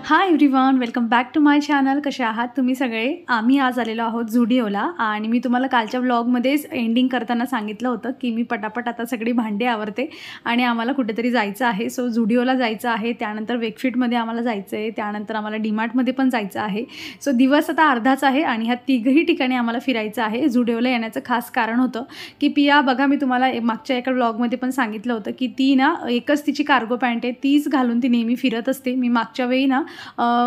High everyone, welcome back to my channel. कसे आहात तुम्ही सगळे? आम्ही आज आलेलो आहोत झुडिओला आणि मी तुम्हाला कालच्या व्लॉगमध्येच एंडिंग करताना सांगितलं होतं की मी पटापट आता सगळी भांडी आवरते आणि आम्हाला कुठेतरी जायचं आहे. सो झुडिओला जायचं आहे, त्यानंतर वेकफिटमध्ये आम्हाला जायचं आहे, त्यानंतर आम्हाला डीमार्टमध्ये पण जायचं आहे. सो दिवस आता अर्धाच आहे आणि ह्या तिघही ठिकाणी आम्हाला फिरायचं आहे. झुडिओला येण्याचं खास कारण होतं की पिया बघा, मी तुम्हाला मागच्या एका व्लॉगमध्ये पण सांगितलं होतं की ती ना एकच तिची कार्गो पॅन्ट आहे, तीच घालून ती नेहमी फिरत असते. मी मागच्या वेळी ना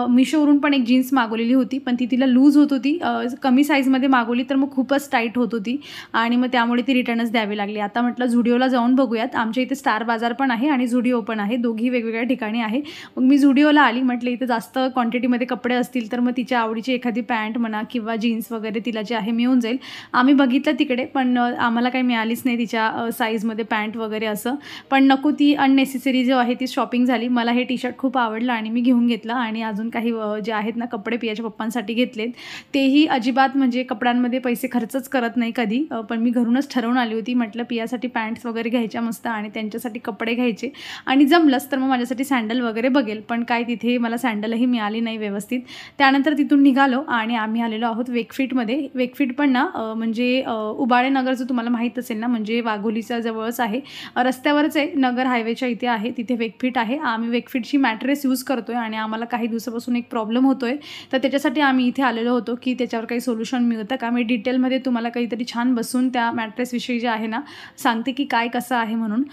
मिशोवरून पण एक जीन्स मागवलेली होती, पण ती तिला लूज होत होती. कमी साईजमध्ये मागवली तर मग खूपच टाईट होत होती आणि मग त्यामुळे ती रिटर्नच द्यावी लागली. आता म्हटलं झुडिओला जाऊन बघूयात. आमच्या इथे स्टार बाजार पण आहे आणि झुडिओ पण आहे, दोघी वेगवेगळ्या ठिकाणी आहे. मग मी झुडिओला आली, म्हटलं इथे जास्त क्वांटिटीमध्ये कपडे असतील तर मग तिच्या आवडीची एखादी पॅन्ट म्हणा किंवा जीन्स वगैरे तिला जे आहे मिळून जाईल. आम्ही बघितलं तिकडे, पण आम्हाला काही मिळालीच नाही तिच्या साईजमध्ये पॅन्ट वगैरे असं. पण नको, ती अननेसेसरी जो आहे ती शॉपिंग झाली. मला हे टी शर्ट खूप आवडलं आणि मी घेऊन घेतलं आणि अजून काही जे आहेत ना कपडे पियाच्या पप्पांसाठी घेतलेत. तेही अजिबात म्हणजे कपड्यांमध्ये पैसे खर्चच करत नाही कधी, पण मी घरूनच ठरवून आली होती. म्हटलं पियासाठी पॅन्ट्स वगैरे घ्यायच्या मस्त आणि त्यांच्यासाठी कपडे घ्यायचे आणि जमलंच तर मग माझ्यासाठी सँडल वगैरे बघेल. पण काय तिथे मला सँडलही मिळाली नाही व्यवस्थित. त्यानंतर तिथून निघालो आणि आम्ही आलेलो आहोत वेकफिटमध्ये. वेकफिट पण ना म्हणजे उबाळे नगर जो तुम्हाला माहीत असेल ना, म्हणजे वाघोलीच्या जवळच आहे, रस्त्यावरच आहे, नगर हायवेच्या इथे आहे. तिथे वेकफिट आहे. आम्ही वेकफिटची मॅट्रेस यूज करतोय आणि आम्हाला काही दिवसापासून एक प्रॉब्लेम होतोय, तर त्याच्यासाठी आम्ही इथे आलेलो होतो की त्याच्यावर काही सोल्युशन मिळतं का. मी डिटेलमध्ये तुम्हाला काहीतरी छान बसून त्या मॅट्रेसविषयी जे आहे ना सांगते की काय कसं आहे म्हणून.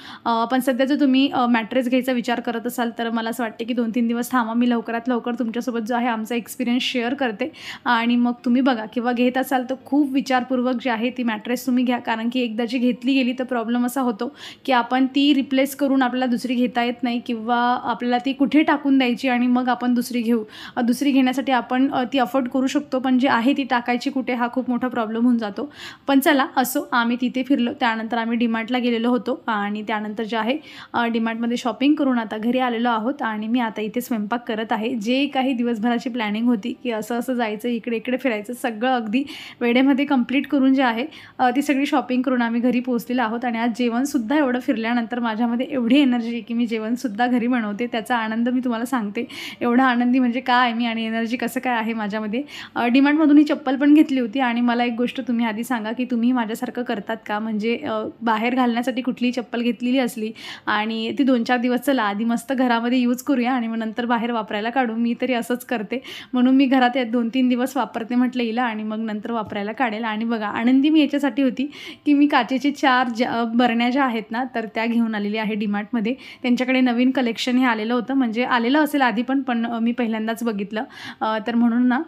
पण सध्या जर तुम्ही मॅट्रेस घ्यायचा विचार करत असाल तर मला असं वाटते की 2-3 दिवस थांबा. मी लवकरात लवकर तुमच्यासोबत जो आहे आमचा एक्सपिरियन्स शेअर करते आणि मग तुम्ही बघा, किंवा घेत असाल तर खूप विचारपूर्वक जे आहे ती मॅट्रेस तुम्ही घ्या. कारण की एकदाची घेतली गेली तर प्रॉब्लेम असा होतो की आपण ती रिप्लेस करून आपल्याला दुसरी घेता येत नाही, किंवा आपल्याला ती कुठे टाकून द्यायची आणि मग आपण दुसरी घेऊ. दुसरी घेण्यासाठी आपण ती अफोर्ड करू शकतो, पण जी आहे ती टाकायची कुठे, हा खूप मोठा प्रॉब्लेम होऊन जातो. पण चला असो, आम्ही तिथे फिरलो. त्यानंतर आम्ही डीमार्टला गेलेलो होतो आणि त्यानंतर जे आहे डीमार्टमध्ये शॉपिंग करून आता घरी आलेलो आहोत आणि मी आता इथे स्वयंपाक करत आहे. जे काही दिवसभराची प्लॅनिंग होती की असं असं जायचं, इकडे इकडे फिरायचं, सगळं अगदी वेळेमध्ये कंप्लीट करून जे आहे ती सगळी शॉपिंग करून आम्ही घरी पोहोचलेलो आहोत. आणि आज जेवणसुद्धा एवढं फिरल्यानंतर माझ्यामध्ये एवढी एनर्जी आहे की मी जेवणसुद्धा घरी बनवते. त्याचा आनंद मी तुम्हाला सांगते, एवढा आनंदी म्हणजे काय मी आणि एनर्जी कसं काय आहे माझ्यामध्ये. डीमार्टमधून ही चप्पल पण घेतली होती आणि मला एक गोष्ट तुम्ही आधी सांगा की तुम्ही माझ्यासारखं करतात का, म्हणजे बाहेर घालण्यासाठी कुठलीही चप्पल घेतलेली असली आणि ती 2-4 दिवस चला आधी मस्त घरामध्ये यूज करूया आणि मग नंतर बाहेर वापरायला काढू. मी तरी असंच करते, म्हणून मी घरात 2-3 दिवस वापरते म्हटलं येईल आणि मग नंतर वापरायला काढेल. आणि बघा, आनंदी मी याच्यासाठी होती की मी काचेची 4 बरण्या ज्या आहेत ना तर त्या घेऊन आलेली आहे डीमार्टमध्ये. त्यांच्याकडे नवीन कलेक्शन हे आलेलं होतं, म्हणजे आलेलं असेल आधी पण मी पहिल्यांदाच बघितलं, तर म्हणून ना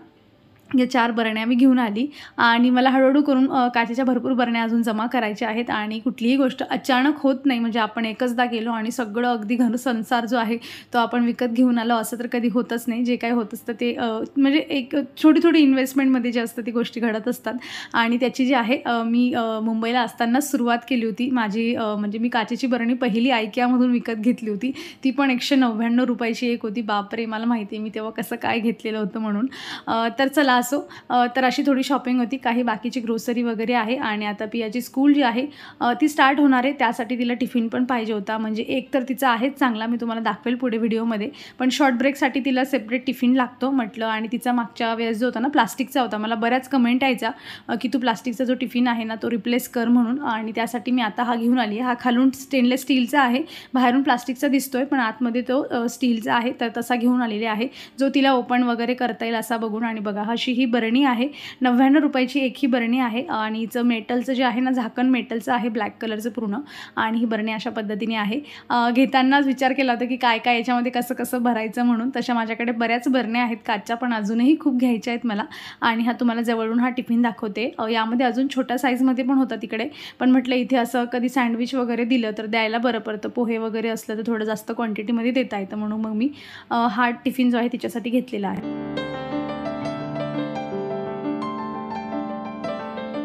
या 4 बरण्या मी घेऊन आली आणि मला हळूहळू करून काचेच्या भरपूर बरण्या अजून जमा करायच्या आहेत. आणि कुठलीही गोष्ट अचानक होत नाही, म्हणजे आपण एकचदा गेलो आणि सगळं अगदी संसार जो आहे तो आपण विकत घेऊन आलो असं तर कधी होतच नाही. जे काही होत असतं ते म्हणजे एक छोटी थोडी इन्व्हेस्टमेंटमध्ये जे असतं ती गोष्टी घडत असतात. आणि त्याची जी आहे मी मुंबईला असतानाच सुरुवात केली होती माझी. म्हणजे मी काचेची बरणी पहिली IKEAमधून विकत घेतली होती, ती पण 199 रुपयाची एक होती. बापरे, मला माहिती आहे मी तेव्हा कसं काय घेतलेलं होतं म्हणून. तर चला असो, तर अशी थोडी शॉपिंग होती, काही बाकीची ग्रोसरी वगैरे आहे. आणि आता पियाची स्कूल जी आहे ती स्टार्ट होणार आहे, त्यासाठी तिला टिफिन पण पाहिजे होता. म्हणजे एक तर तिचा आहेच चांगला, मी तुम्हाला दाखवेल पुढे व्हिडिओमध्ये, पण शॉर्ट ब्रेकसाठी तिला सेपरेट टिफिन लागतो म्हटलं. आणि तिचा मागच्या वेळेस जो होता ना प्लास्टिकचा होता, मला बऱ्याच कमेंट यायचा की तू प्लास्टिकचा जो टिफिन आहे ना तो रिप्लेस कर म्हणून. आणि त्यासाठी मी आता हा घेऊन आली आहे. हा खालून स्टेनलेस स्टीलचा आहे, बाहेरून प्लास्टिकचा दिसतोय पण आतमध्ये तो स्टीलचा आहे, तर तसा घेऊन आलेले आहे जो तिला ओपन वगैरे करता येईल असा बघून. आणि बघा, अशी ही बरणी आहे, 99 रुपयाची एक ही बरणी आहे. आणि हिचं मेटलचं जे आहे ना झाकण मेटलचं आहे, ब्लॅक कलरचं पूर्ण. आणि ही बरणी अशा पद्धतीने आहे. घेतानाच विचार केला होता की काय काय याच्यामध्ये कसं कसं भरायचं म्हणून. तशा माझ्याकडे बऱ्याच बरण्या आहेत काचच्या, पण अजूनही खूप घ्यायच्या आहेत मला. आणि हा तुम्हाला जवळून हा टिफिन दाखवते. यामध्ये अजून छोट्या साईजमध्ये पण होता तिकडे, पण म्हटलं इथे असं कधी सँडविच वगैरे दिलं तर द्यायला बरं पडतं, पोहे वगैरे असलं तर थोडं जास्त क्वांटिटीमध्ये देता येतं, म्हणून मग मी हा टिफिन जो आहे तिच्यासाठी घेतलेला आहे.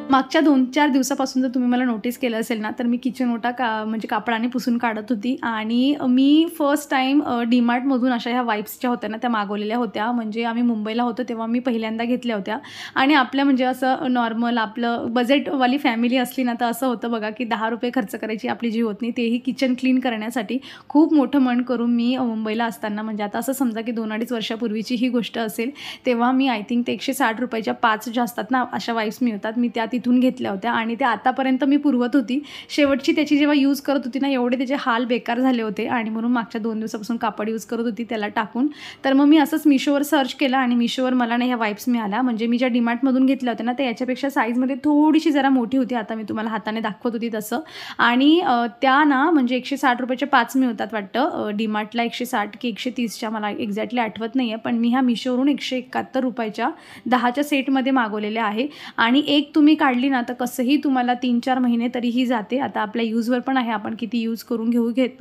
मागच्या 2-4 दिवसापासून जर तुम्ही मला नोटीस केलं असेल ना, तर मी किचन ओटा म्हणजे कापडाने पुसून काढत होती आणि मी फर्स्ट टाईम डीमार्टमधून अशा ह्या वाइप्सच्या होत्या ना, त्या मागवलेल्या होत्या. म्हणजे आम्ही मुंबईला होतो तेव्हा मी पहिल्यांदा घेतल्या होत्या आणि आपल्या म्हणजे असं नॉर्मल आपलं बजेटवाली फॅमिली असली ना, तर असं होतं बघा, की ₹10 खर्च करायची आपली जी होत नाही, तेही किचन क्लीन करण्यासाठी. खूप मोठं मन करून मी मुंबईला असताना म्हणजे आता असं समजा, की 2-2.5 वर्षापूर्वीची ही गोष्ट असेल, तेव्हा मी आय थिंक ते ₹160च्या 5 ज्या असतात ना, अशा वाइप्स मिळतात. मी त्या तिथून घेतल्या होत्या आणि त्या आतापर्यंत मी पुरवत होती. शेवटची त्याची जेव्हा यूज करत होती ना, एवढे त्याचे हाल बेकार झाले होते आणि म्हणून मागच्या 2 दिवसापासून कापड यूज करत होती त्याला टाकून. तर मग मी असंच Mishoवर सर्च केलं आणि Mishoवर मला ना ह्या वाइप्स मिळाल्या. म्हणजे मी ज्या डीमार्टमधून घेतल्या होत्या ना, त्या याच्यापेक्षा साईजमध्ये थोडीशी जरा मोठी होती. आता मी तुम्हाला हाताने दाखवत होती तसं आणि त्या ना म्हणजे ₹160च्या 5 मिळतात वाटतं. डीमार्टला 160 की 130च्या मला एक्झॅक्टली आठवत नाही आहे. पण मी ह्या Mishoवरून ₹171च्या 10च्या सेटमध्ये मागवलेल्या आहे आणि एक तुम्ही काढली ना, तर कसंही तुम्हाला 3-4 महिने तरीही जाते. आता आपल्या यूजवर पण आहे, आपण किती यूज करून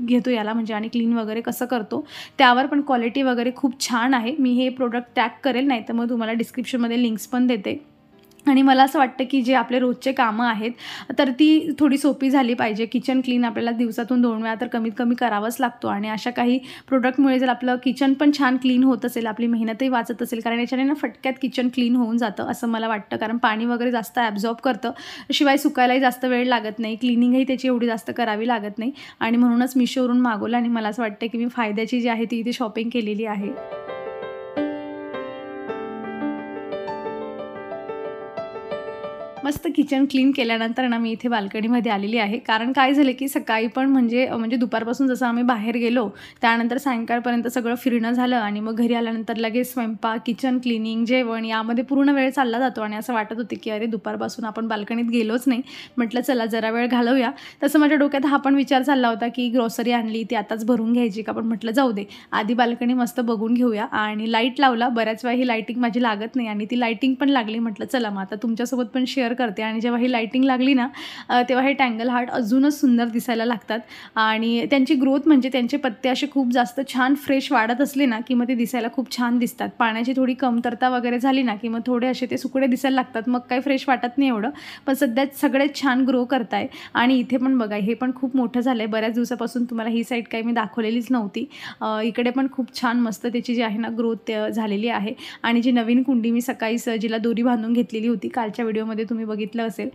घेतो याला म्हणजे आणि क्लीन वगैरे कसं करतो त्यावर पण क्वालिटी वगैरे खूप छान आहे. मी हे प्रोडक्ट टॅग करेल, नाही तर मग तुम्हाला डिस्क्रिप्शनमध्ये लिंक्स पण देते. आणि मला असं वाटतं, की जे आपले रोजचे कामं आहेत, तर ती थोडी सोपी झाली पाहिजे. किचन क्लीन आपल्याला दिवसातून 2 वेळा तर कमीत कमी करावाच लागतो आणि अशा काही प्रोडक्टमुळे जर आपलं किचन पण छान क्लीन होत असेल, आपली मेहनतही वाचत असेल, कारण याच्याने ना फटक्यात किचन क्लीन होऊन जातं असं मला वाटतं. कारण पाणी वगैरे जास्त ॲब्झॉर्ब करतं, शिवाय सुकायलाही जास्त वेळ लागत नाही, क्लिनिंगही त्याची एवढी जास्त करावी लागत नाही आणि म्हणूनच Mishoवरून मागवलं आणि मला असं वाटतं, की मी फायद्याची जी आहे ती इथे शॉपिंग केलेली आहे. मस्त किचन क्लीन केल्यानंतर ना मी इथे बाल्कनीमध्ये आलेली आहे. कारण काय झालं, की सकाळी पण म्हणजे दुपारपासून जसं आम्ही बाहेर गेलो, त्यानंतर सायंकाळपर्यंत सगळं फिरणं झालं आणि मग घरी आल्यानंतर लगेच स्वयंपाक, किचन क्लीनिंग, जेवण यामध्ये पूर्ण वेळ चालला जातो आणि असं वाटत होते, की अरे दुपारपासून आपण बाल्कनीत गेलोच नाही. म्हटलं चला जरा वेळ घालवूया. तसं माझ्या डोक्यात हा पण विचार चालला होता, की ग्रॉसरी आणली ती आताच भरून घ्यायची का? पण म्हटलं जाऊ दे, आधी बाल्कनी मस्त बघून घेऊया आणि लाईट लावला. बऱ्याच वेळा ही लाईटिंग माझी लागत नाही आणि ती लाईटिंग पण लागली. म्हटलं चला मग आता तुमच्यासोबत पण शेअर करते आणि जेव्हा ही लाइटिंग लागली ना, तेव्हा हे टँगल हार्ट अजूनच सुंदर दिसायला लागतात आणि त्यांची ग्रोथ म्हणजे त्यांचे पत्ते असे खूप जास्त छान फ्रेश वाढत असले ना, की मग ते दिसायला खूप छान दिसतात. पाण्याची थोडी कमतरता वगैरे झाली ना, की मग थोडे असे ते सुकडे दिसायला लागतात. मग काही फ्रेश वाटत नाही एवढं. पण सध्या सगळेच छान ग्रो करताय आणि इथे पण बघा हे पण खूप मोठं झालंय. बऱ्याच दिवसापासून तुम्हाला ही साईड काही मी दाखवलेलीच नव्हती. इकडे पण खूप छान मस्त त्याची जी आहे ना ग्रोथ झालेली आहे आणि जी नवीन कुंडी मी सकाळीच जिला दोरी बांधून घेतलेली होती, कालच्या व्हिडिओमध्ये तुम्ही बघितलं असेल,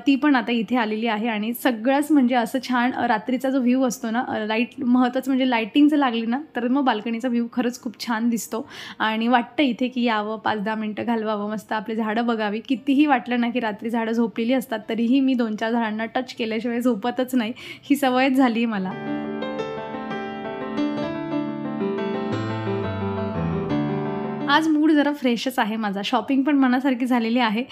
ती पण आता इथे आलेली आहे आणि सगळंच म्हणजे असं छान रात्रीचा जो व्ह्यू असतो ना, लाईट महत्त्वाचं म्हणजे लाईटिंग जर लागली ना, तर मग बाल्कनीचा व्ह्यू खरंच खूप छान दिसतो आणि वाटतं इथे की यावं, 5-10 मिनटं घालवावं, मस्त आपले झाडं बघावी. कितीही वाटलं ना, की रात्री झाडं झोपलेली असतात, तरीही मी 2-4 झाडांना टच केल्याशिवाय झोपतच नाही. ही सवयच झाली आहे मला. आज मूड जरा फ्रेशच आहे माझा. शॉपिंग पण मनासारखी झालेली आहे.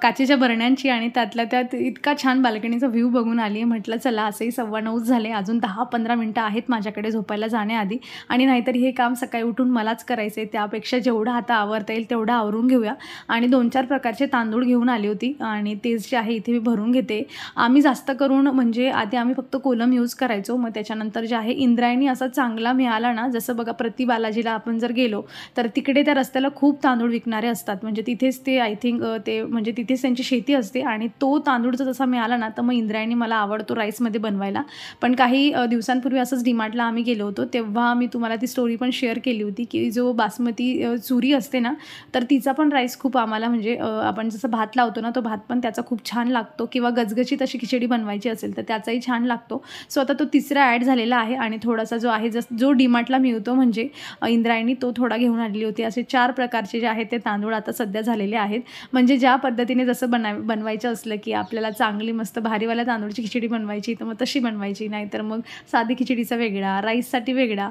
काचेच्या बरण्यांची आणि त्यातल्या त्यात इतका छान बाल्कनीचा व्ह्यू बघून आली आहे. म्हटलं चला असंही 9:15 झाले. अजून 10-15 मिनटं आहेत माझ्याकडे झोपायला जाण्याआधी आणि नाहीतर हे काम सकाळी उठून मलाच करायचं आहे. त्यापेक्षा जेवढं आता आवरता येईल तेवढं आवरून घेऊया आणि 2-4 प्रकारचे तांदूळ घेऊन आली होती आणि तेच जे आहे इथे मी भरून घेते. आम्ही जास्त करून म्हणजे आधी आम्ही फक्त कोलम यूज करायचो. मग त्याच्यानंतर जे आहे इंद्रायणी असा चांगला मिळाला ना, जसं बघा प्रति बालाजीला आपण जर गेलो तर तिकडे त्या रस्त्याला खूप तांदूळ विकणारे असतात. म्हणजे तिथेच ते आय थिंक ते म्हणजे तिथेच त्यांची शेती असते आणि तो तांदूळ जर जसा मिळाला ना, तर मग इंद्रायणी मला आवडतो राईसमध्ये बनवायला. पण काही दिवसांपूर्वी असंच डीमार्टला आम्ही गेलो होतो, तेव्हा मी तुम्हाला ती स्टोरी पण शेअर केली होती, की जो बासमती चुरी असते ना, तर तिचा पण राईस खूप आम्हाला म्हणजे आपण जसं भात लावतो ना, तो भात पण त्याचा खूप छान लागतो किंवा गजगजीत अशी खिचडी बनवायची असेल तर त्याचाही छान लागतो. सो आता तो तिसरा ॲड झालेला आहे आणि थोडासा जो आहे जो डीमार्टला मिळतो म्हणजे इंद्रायणी, तो थोडा घेऊन आलेली होती. असे 4 प्रकारचे जे आहेत ते तांदूळ आता सध्या झालेले आहेत. म्हणजे ज्या पद्धतीने जसं बनवायचं असलं, की आपल्याला चांगली मस्त भारीवाल्या तांदूळची खिचडी बनवायची तर मग तशी बनवायची, नाहीतर मग साधी खिचडीचा वेगळा, राईससाठी वेगळा.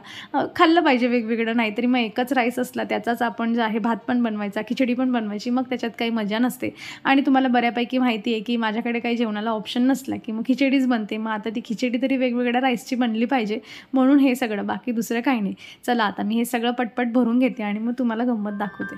खाल्लं पाहिजे वेगवेगळं, नाहीतरी मग एकच राईस असला त्याचाच आपण जे आहे भात पण बनवायचा, खिचडी पण बनवायची, मग त्याच्यात काही मजा नसते. आणि तुम्हाला बऱ्यापैकी माहिती आहे, की माझ्याकडे काही जेवणाला ऑप्शन नसला, की मग खिचडीच बनते. मग आता ती खिचडी तरी वेगवेगळ्या राईसची बनली पाहिजे म्हणून हे सगळं, बाकी दुसरं काही नाही. चला आता मी हे सगळं पटपट भरून घेते आणि मग तुम्हाला गंमत दाखवते.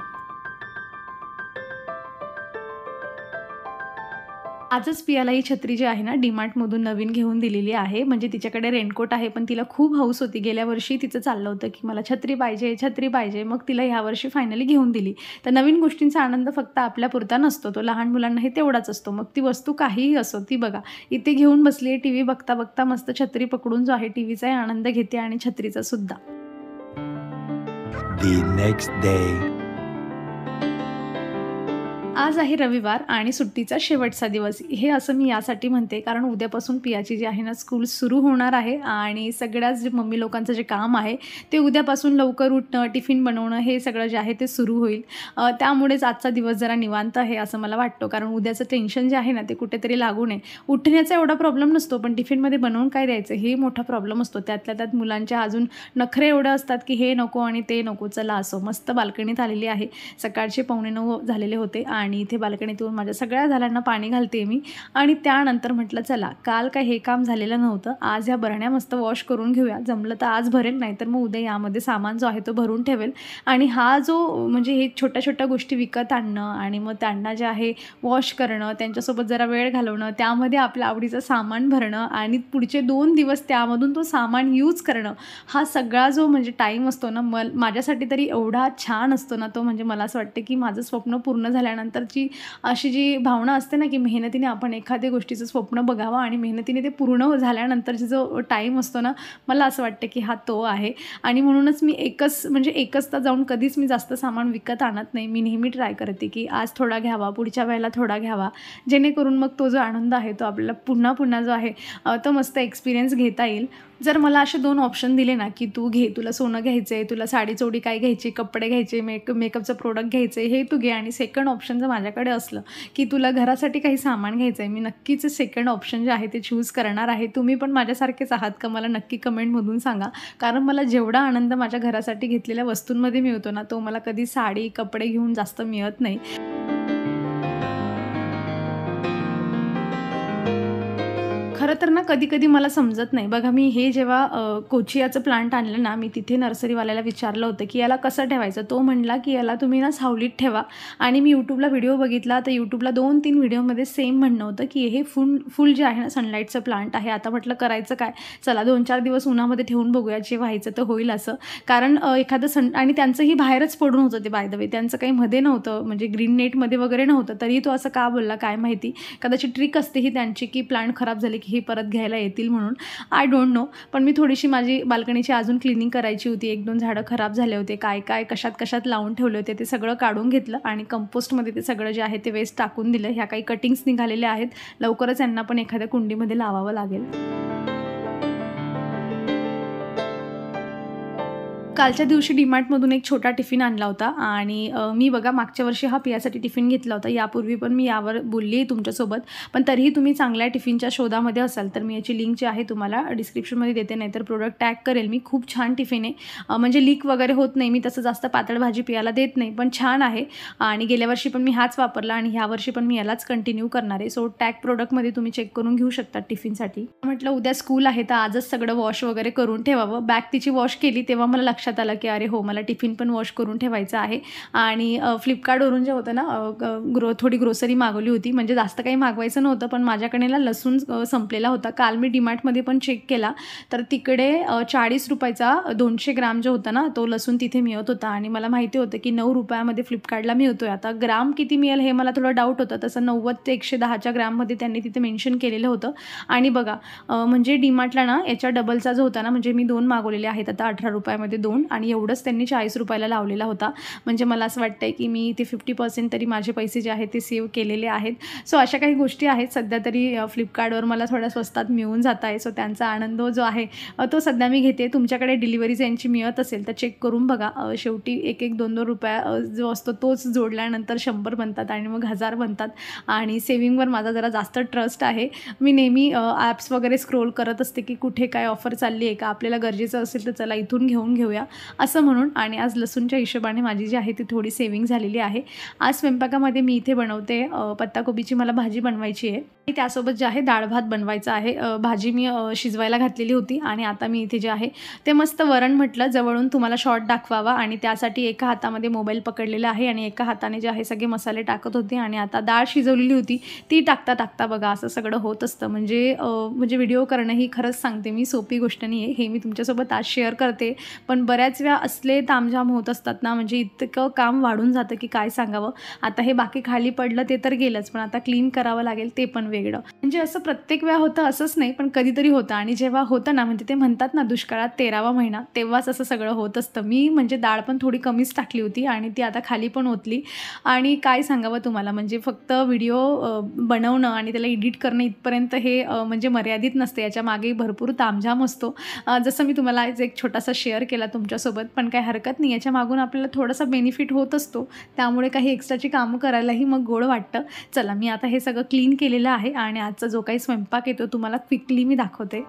आजच पियाला ही छत्री जी आहे ना डीमार्टमधून नवीन घेऊन दिलेली आहे. म्हणजे तिच्याकडे रेनकोट आहे, पण तिला खूप हौस होती. गेल्या वर्षी तिचं चाललं होतं, की मला छत्री पाहिजे, छत्री पाहिजे. मग तिला ह्यावर्षी फायनली घेऊन दिली. तर नवीन गोष्टींचा आनंद फक्त आपल्यापुरता नसतो, तो लहान मुलांनाही तेवढाच असतो. मग ती वस्तू काहीही असो, ती बघा इथे घेऊन बसली आहे, टीव्ही बघता-बघता मस्त छत्री पकडून जो आहे टीव्हीचाही आनंद घेते आणि छत्रीचा सुद्धा. The next day. आज आहे रविवार आणि सुट्टीचा शेवटचा दिवस. हे असं मी यासाठी म्हणते कारण उद्यापासून पियाची जी आहे ना स्कूल सुरू होणार आहे आणि सगळ्याच जे मम्मी लोकांचं जे काम आहे ते उद्यापासून लवकर उठणं, टिफिन बनवणं हे सगळं जे आहे ते सुरू होईल. त्यामुळेच आजचा दिवस जरा निवांत आहे असं मला वाटतं. कारण उद्याचं टेन्शन जे आहे ना ते कुठेतरी लागू नये. उठण्याचा एवढा प्रॉब्लेम नसतो, पण टिफिनमध्ये बनवून काय द्यायचं हे मोठा प्रॉब्लेम असतो. त्यातल्या त्यात मुलांच्या अजून नखरे एवढं असतात की हे नको आणि ते नको. चला असो, मस्त बाल्कनीत आलेली आहे. सकाळचे 8:45 झालेले होते आणि इथे बाल्कनीतून माझ्या सगळ्या झाडांना पाणी घालते मी. आणि त्यानंतर म्हटलं चला काल काय हे काम झालेलं नव्हतं, आज ह्या बरण्या मस्त वॉश करून घेऊया. जमलं तर आज भरेल, नाहीतर मग उद्या यामध्ये सामान जो आहे तो भरून ठेवेल. आणि हा जो म्हणजे हे छोट्या छोट्या गोष्टी विकत आणणं आणि मग त्यांना जे आहे वॉश करणं, त्यांच्यासोबत जरा वेळ घालवणं, त्यामध्ये आपल्या आवडीचं सामान भरणं आणि पुढचे 2 दिवस त्यामधून तो सामान यूज करणं, हा सगळा जो म्हणजे टाईम असतो ना माझ्यासाठी तरी एवढा छान असतो ना तो. म्हणजे मला असं वाटतं की माझं स्वप्न पूर्ण झाल्यानंतरची अशी जी भावना असते ना की मेहनतीने आपण एखाद्या गोष्टीचं स्वप्न बघावं आणि मेहनतीने ते पूर्ण झाल्यानंतरचा जो टाईम असतो ना, मला असं वाटतं की हा तो आहे. आणि म्हणूनच मी एकचदा जाऊन कधीच मी जास्त सामान विकत आणत नाही. मी नेहमी ट्राय करते की आज थोडा घ्यावा, पुढच्या वेळेला थोडा घ्यावा, जेणेकरून मग तो जो आनंद आहे तो आपल्याला पुन्हा पुन्हा जो आहे तो मस्त एक्सपिरियन्स घेता येईल. जर मला असे 2 ऑप्शन दिले ना की तू घे, तुला सोनं घ्यायचं आहे, तुला साडी चोडी काय घ्यायची, कपडे घ्यायचे, मेकअपचं प्रोडक्ट घ्यायचं आहे, हे तू घे. आणि सेकंड ऑप्शन जर माझ्याकडे असलं की तुला घरासाठी काही सामान घ्यायचं आहे, मी नक्कीच सेकंड ऑप्शन जे आहे ते चूज करणार आहे. तुम्ही पण माझ्यासारखेच आहात का? मला नक्की कमेंटमधून सांगा. कारण मला जेवढा आनंद माझ्या घरासाठी घेतलेल्या वस्तूंमध्ये मिळतो ना, तो मला कधी साडी, कपडे घेऊन जास्त मिळत नाही. खरं तर ना कधी-कधी मला समजत नाही. बघा मी हे जेव्हा कोचियाचं प्लांट आणलं ना, मी तिथे नर्सरीवाल्याला विचारलं होतं की याला कसं ठेवायचं. तो म्हटला की याला तुम्ही ना सावलीत ठेवा. आणि मी यूट्यूबला व्हिडिओ बघितला, तर यूट्यूबला 2-3 व्हिडिओमध्ये सेम म्हणणं होतं की हे फुल जे आहे ना सनलाईटचं प्लांट आहे. आता म्हटलं करायचं काय, चला 2-4 दिवस उन्हामध्ये ठेवून बघूया, जे व्हायचं तर होईल असं. कारण एखादं आणि त्यांचंही बाहेरच पडून होतं ते, बाय द वे त्यांचं काही मध्ये नव्हतं, म्हणजे ग्रीन नेटमध्ये वगैरे नव्हतं. तरी तो असं का बोलला काय माहिती. कदाचित ट्रिक असते ही त्यांची की प्लांट खराब झाले की हे परत घ्यायला येतील म्हणून, आय डोंट नो. पण मी थोडीशी माझी बाल्कनीची अजून क्लिनिंग करायची होती. 1-2 झाडं खराब झाले होते, काय कशात लावून ठेवले होते ते सगळं काढून घेतलं आणि कंपोस्टमध्ये ते सगळं जे आहे ते वेस्ट टाकून दिलं. ह्या काही कटिंग्स निघालेल्या आहेत, लवकरच यांना पण एखाद्या कुंडीमध्ये लावावं लागेल. कालच्या दिवशी डीमार्टमधून एक छोटा टिफिन आणला होता आणि मी बघा मागच्या वर्षी हा पियासाठी टिफिन घेतला होता. यापूर्वी पण मी यावर बोलली आहे तुमच्यासोबत. पण तरीही तुम्ही चांगल्या टिफिनच्या शोधामध्ये असाल तर मी याची लिंक जी आहे तुम्हाला डिस्क्रिप्शनमध्ये देते, नाहीतर प्रोडक्ट टॅग करेल मी. खूप छान टिफिन आहे, म्हणजे लीक वगैरे होत नाही. मी तसं जास्त पातळ भाजी पियाला देत नाही, पण छान आहे. आणि गेल्या वर्षी पण मी हाच वापरला आणि ह्या वर्षी पण मी यालाच कंटिन्यू करणार आहे. सो टॅग प्रोडक्टमध्ये तुम्ही चेक करून घेऊ शकता टिफिनसाठी. म्हटलं उद्या स्कूल आहे तर आजच सगळं वॉश वगैरे करून ठेवावं. बॅग तिची वॉश केली तेव्हा मला लक्षात आलं की अरे हो, मला टिफिन पण वॉश करून ठेवायचं आहे. आणि फ्लिपकार्टवरून जे होतं ना थोडी ग्रोसरी मागवली होती. म्हणजे जास्त काही मागवायचं नव्हतं, पण माझ्याकडे लसूण संपलेला होता. काल मी डीमार्टमध्ये पण चेक केला तर तिकडे 40 रुपयाचा 200 ग्राम जो होता ना तो लसूण तिथे मिळत होता. आणि मला माहिती होतं की 9 रुपयामध्ये फ्लिपकार्टला मिळतो आहे. आता ग्राम किती मिळेल हे मला थोडं डाऊट होतं. तसं 90 ते 110च्या ग्राममध्ये त्यांनी तिथे मेन्शन केलेलं होतं. आणि बघा म्हणजे डीमार्टला ना याच्या डबलचा जो होता ना, म्हणजे मी 2 मागवलेले आहेत आता 18 रुपयामध्ये 2, आणि एवढंच त्यांनी 40 रुपयाला लावलेला होता. म्हणजे मला असं वाटतं आहे की मी ते 50% तरी माझे पैसे जे आहेत ते सेव्ह केलेले आहेत. सो अशा काही गोष्टी आहेत. सध्या तरी फ्लिपकार्टवर मला थोड्या स्वस्तात मिळून जात आहे. सो त्यांचा आनंद जो आहे तो सध्या मी घेते. तुमच्याकडे डिलिव्हरीज यांची मिळत असेल तर चेक करून बघा. शेवटी 1-2 रुपया जो असतो तोच जोडल्यानंतर 100 बनतात आणि मग 1000 बनतात. आणि सेविंगवर माझा जरा जास्त ट्रस्ट आहे. मी नेहमी ॲप्स वगैरे स्क्रोल करत असते की कुठे काय ऑफर चालली आहे का, आपल्याला गरजेचं असेल तर चला इथून घेऊया. करूया असं म्हणून. आणि आज लसूणच्या हिशोबाने माझी जी आहे ती थोडी सेविंग झालेली आहे. आज स्वयंपाकामध्ये मी इथे बनवते पत्ताकोबीची मला भाजी बनवायची आहे आणि त्यासोबत जे आहे डाळ भात बनवायचा आहे. भाजी मी शिजवायला घातलेली होती आणि आता मी इथे जे आहे ते मस्त वरण म्हटलं जवळून तुम्हाला शॉर्ट दाखवावा आणि त्यासाठी एका हातामध्ये मोबाईल पकडलेला आहे आणि एका हाताने जे आहे सगळे मसाले टाकत होते. आणि आता डाळ शिजवलेली होती ती टाकता टाकता बघा असं सगळं होत असतं. म्हणजे व्हिडिओ करणं ही खरंच सांगते मी सोपी गोष्ट नाही आहे. हे मी तुमच्यासोबत आज शेअर करते, पण बऱ्याच वेळा असले तामझाम होत असतात ना, म्हणजे इतकं काम वाढून जातं की काय सांगावं. आता हे बाकी खाली पडलं ते तर गेलंच, पण आता क्लीन करावं लागेल ते पण वेगळं. म्हणजे असं प्रत्येक वेळा होतं असंच नाही, पण कधीतरी होतं. आणि जेव्हा होतं ना, म्हणजे ते म्हणतात ना दुष्काळात 13वा महिना, तेव्हाच असं सगळं होत असतं. मी म्हणजे डाळ पण थोडी कमीच टाकली होती आणि ती आता खाली पण ओतली. आणि काय सांगावं तुम्हाला, म्हणजे फक्त व्हिडिओ बनवणं आणि त्याला एडिट करणं इथपर्यंत हे म्हणजे मर्यादित नसते, याच्या मागे भरपूर तामझाम असतो. जसं मी तुम्हाला आज एक छोटासा शेअर केला तुमच्यासोबत, पण काही हरकत नाही, याच्या मागून आपल्याला थोडासा बेनिफिट होत असतो. त्यामुळे काही एक्स्ट्राची कामं करायलाही मग गोड वाटतं. चला, मी आता हे सगळं क्लीन केलेलं आहे आणि आजचा जो काही स्वयंपाक येतो तुम्हाला क्विकली मी दाखवते.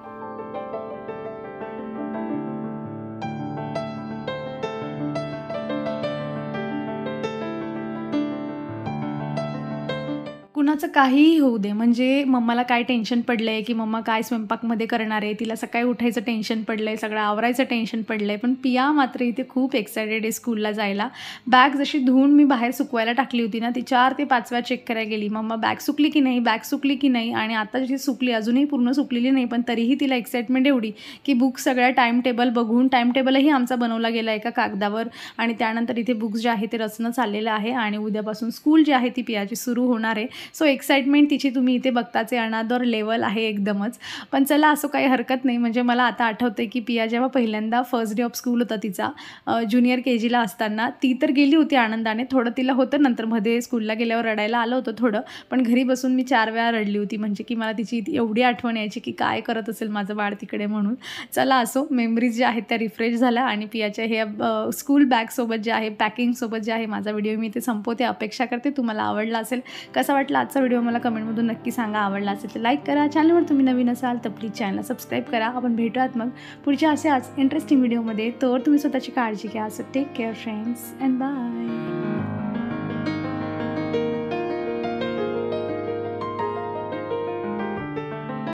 कुणाचं काहीही होऊ दे, म्हणजे मम्माला काय टेन्शन पडलं आहे की मम्मा काय स्वयंपाकमध्ये करणार आहे, तिला सकाळी उठायचं टेन्शन पडलं आहे, सगळं आवरायचं टेन्शन पडलं आहे, पण पिया मात्र इथे खूप एक्सायटेड आहे स्कूलला जायला. बॅग जशी धुवून मी बाहेर सुकवायला टाकली होती ना, ती 4 ते 5 वेळा चेक करायला गेली, मम्मा बॅग सुकली की नाही, बॅग सुकली की नाही. आणि आता जशी सुकली, अजूनही पूर्ण सुकलेली नाही, पण तरीही तिला एक्साइटमेंट एवढी की बुक सगळ्या टाईम टेबल बघून, टाईम टेबलही आमचा बनवला गेला एका कागदावर. आणि त्यानंतर इथे बुक्स जे आहे ते रचणं चाललेलं आहे आणि उद्यापासून स्कूल जी आहे ती पियाची सुरू होणार आहे. सो एक्साइटमेंट तिची तुम्ही इथे बघताच आहे, अनादर लेवल आहे एकदमच. पण चला, असं काही हरकत नाही. म्हणजे मला आता आठवते की पिया जेव्हा पहिल्यांदा फर्स्ट डे ऑफ स्कूल होता तिचा, ज्युनियर KGला असताना, ती तर गेली होती आनंदाने, थोडं तिला होतं नंतर मध्ये स्कूलला गेल्यावर रडायला आलं होतं थोडं, पण घरी बसून मी 4 वेळा रडली होती. म्हणजे की मला तिची एवढी आठवण यायची की काय करत असेल माझं बाळ तिकडे म्हणून. चला, असो, मेमरीज ज्या आहेत त्या रिफ्रेश झाल्या आणि पियाच्या हे स्कूल बॅगसोबत जे आहे, पॅकिंगसोबत जे आहे माझा व्हिडिओ मी इथे संपवते. अपेक्षा करते तुम्हाला आवडला असेल. कसा वाटला आजचा व्हिडिओ मला कमेंटमधून नक्की सांगा. आवडला असेल तर लाईक करा. चॅनलवर तुम्ही नवीन असाल तर प्लीज चॅनलला सबस्क्राईब करा. आपण भेटूयात मग पुढच्या अशाच इंटरेस्टिंग व्हिडिओमध्ये. तर तुम्ही स्वतःची काळजी घ्या. So take care friends and bye.